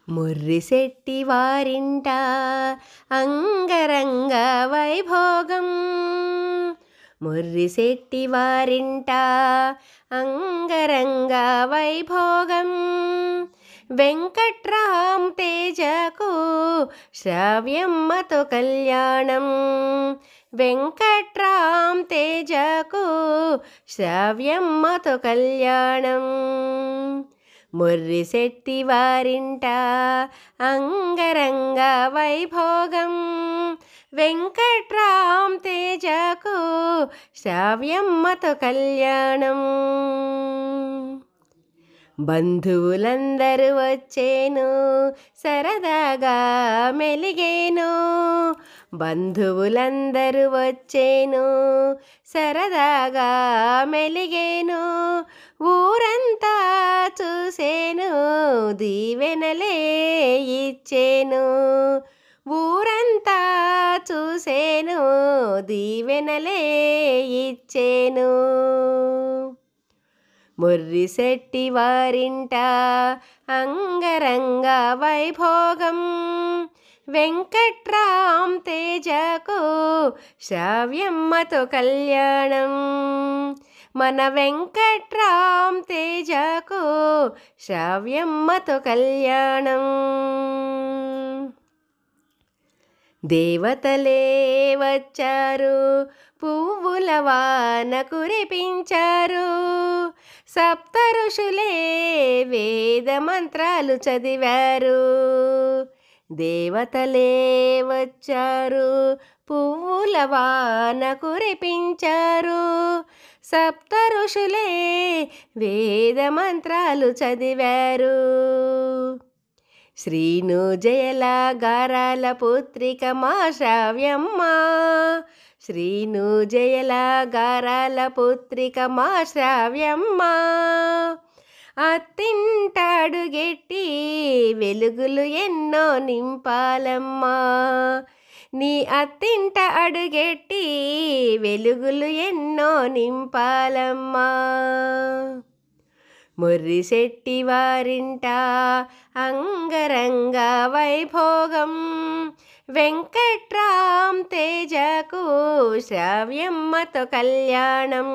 ముర్రిశెట్టి వారింట అంగరంగ వైభోగం. ముర్రిశెట్టి వారింట అంగరంగ వైభోగం. వెంకట్రాం తేజకు శ్రావ్యమ్మతో కళ్యాణం. వెంకట్రాం తేజకు శ్రావ్యమ్మతో కళ్యాణం. ముర్రిశెట్టి వారింట అంగరంగ వైభోగం. వెంకట్రాం తేజకు శ్రావ్యమ్మతో కళ్యాణం. బంధువులందరూ వచ్చేను, సరదాగా మెలిగేను. బంధువులందరూ వచ్చేను, సరదాగా మెలిగేను. ఊరంతా చూసేను, దీవెనలే ఇచ్చేను. ఊరంతా చూసేను, దీవెనలే ఇచ్చేను. ముర్రిశెట్టి వారింట అంగరంగ వైభోగం. వెంకట్రాం తేజకు శ్రావ్యమ్మతో కళ్యాణం. మన వెంకట్రాం తేజకు శ్రావ్యమ్మతో కళ్యాణం. దేవతలే వచ్చారు, పువ్వుల వాన కురిపించారు. సప్త ఋషులే వేద మంత్రాలు చదివారు. దేవతలే వచ్చారు, పువ్వుల వాన కురిపించారు. సప్త ఋషులే వేద మంత్రాలు చదివారు. శ్రీను జయల గారాల పుత్రిక మా శ్రావ్యమ్మ. శ్రీను జయల గారాల పుత్రిక మా శ్రావ్యమ్మ. అత్తింట అడుగెట్టి వెలుగులు ఎన్నో నింపాలమ్మా. నీ అత్తింట అడుగెట్టి వెలుగులు ఎన్నో నింపాలమ్మా. ముర్రిశెట్టి వారింట అంగరంగ వైభోగం. వెంకట్రాం తేజకు శ్రావ్యమ్మతో కళ్యాణం.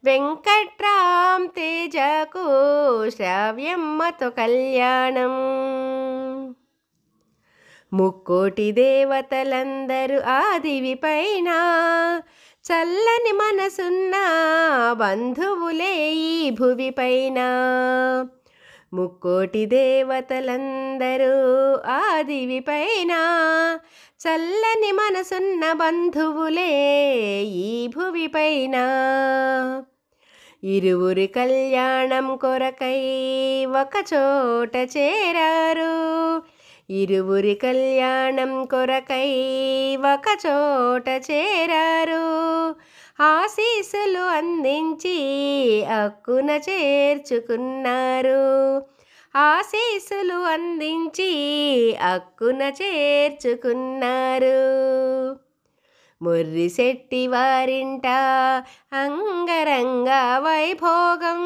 వెంకట్రాం తేజకు శ్రావ్యమ్మతో కళ్యాణం. ముక్కోటి దేవతలందరూ ఆదివి పైన, చల్లని మనసున్న బంధువులే ఈ భువి పైన. ముక్కోటి దేవతలందరూ ఆదివి పైన, చల్లని మనసున్న బంధువులే ఈ భువి పైన. ఇరువురి కళ్యాణం కొరకై ఒకచోట చేరారు. ఇరువురి కళ్యాణం కొరకై ఒకచోట చేరారు. ఆశీస్సులు అందించి అక్కున చేర్చుకున్నారు. ఆశీస్సులు అందించి అక్కున చేర్చుకున్నారు. ముర్రిశెట్టి వారింట అంగరంగ వైభోగం.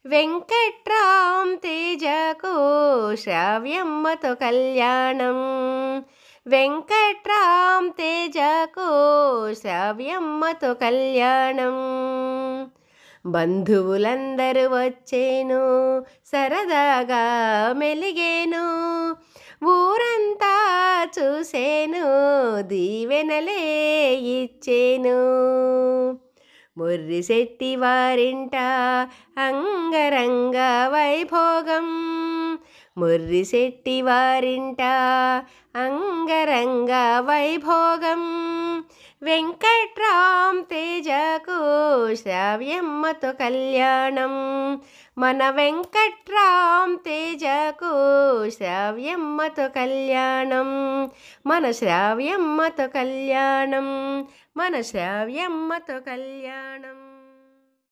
వెంకట్రాం తేజకు శ్రావ్యమ్మతో కళ్యాణం. వెంకట్రాం తేజకు శ్రావ్యమ్మతో కళ్యాణం. బంధువులందరూ వచ్చేను, సరదాగా మెలిగేను. ఊరంతా చూసేను, దీవెనలే ఇచ్చేను. ముర్రిశెట్టి వారింట అంగరంగ వైభోగం. ముర్రిశెట్టి వారింట అంగరంగ వైభోగం. వెంకట్రాం తేజకు శ్రావ్యమ్మతో కళ్యాణం. మన వెంకట్రాం తేజకు శ్రావ్యమ్మతో కళ్యాణం. మన శ్రావ్యమ్మతో కళ్యాణం. మన శ్రావ్యమ్మతో కళ్యాణం.